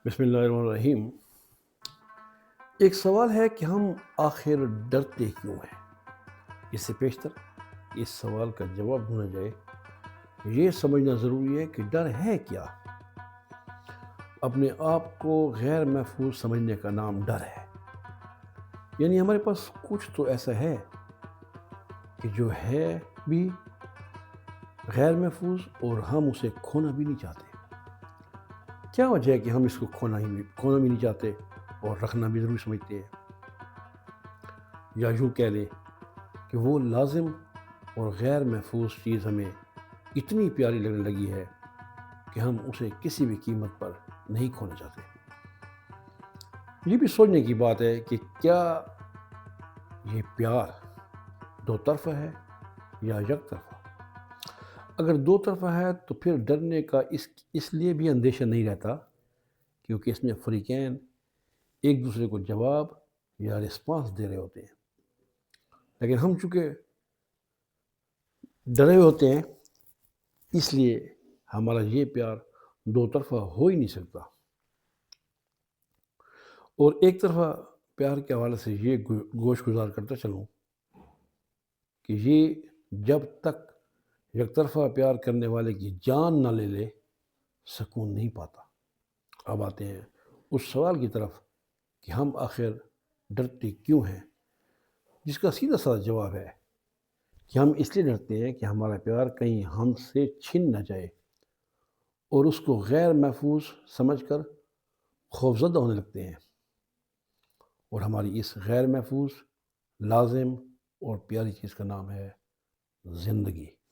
بسم اللہ الرحمن الرحیم۔ ایک سوال ہے کہ ہم آخر ڈرتے کیوں ہیں؟ اس سے پیشتر اس سوال کا جواب ڈھونڈا جائے، یہ سمجھنا ضروری ہے کہ ڈر ہے کیا؟ اپنے آپ کو غیر محفوظ سمجھنے کا نام ڈر ہے۔ یعنی ہمارے پاس کچھ تو ایسا ہے کہ جو ہے بھی غیر محفوظ اور ہم اسے کھونا بھی نہیں چاہتے۔ کیا وجہ ہے کہ ہم اس کو کھونا بھی نہیں چاہتے اور رکھنا بھی ضروری سمجھتے ہیں؟ یا یوں کہہ لیں کہ وہ لازم اور غیر محفوظ چیز ہمیں اتنی پیاری لگنے لگی ہے کہ ہم اسے کسی بھی قیمت پر نہیں کھونا چاہتے۔ یہ بھی سوچنے کی بات ہے کہ کیا یہ پیار دو طرفہ ہے یا یک طرفہ؟ اگر دو طرفہ ہے تو پھر ڈرنے کا اس لیے بھی اندیشہ نہیں رہتا کیونکہ اس میں فریقین ایک دوسرے کو جواب یا رسپانس دے رہے ہوتے ہیں۔ لیکن ہم چونکہ ڈرے ہوتے ہیں اس لیے ہمارا یہ پیار دو طرفہ ہو ہی نہیں سکتا۔ اور ایک طرفہ پیار کے حوالے سے یہ گوش گزار کرتا چلوں کہ یہ جب تک یک طرفہ پیار کرنے والے کی جان نہ لے لے سکون نہیں پاتا۔ اب آتے ہیں اس سوال کی طرف کہ ہم آخر ڈرتے کیوں ہیں، جس کا سیدھا سادہ جواب ہے کہ ہم اس لیے ڈرتے ہیں کہ ہمارا پیار کہیں ہم سے چھن نہ جائے اور اس کو غیر محفوظ سمجھ کر خوفزدہ ہونے لگتے ہیں۔ اور ہماری اس غیر محفوظ، لازم اور پیاری چیز کا نام ہے زندگی۔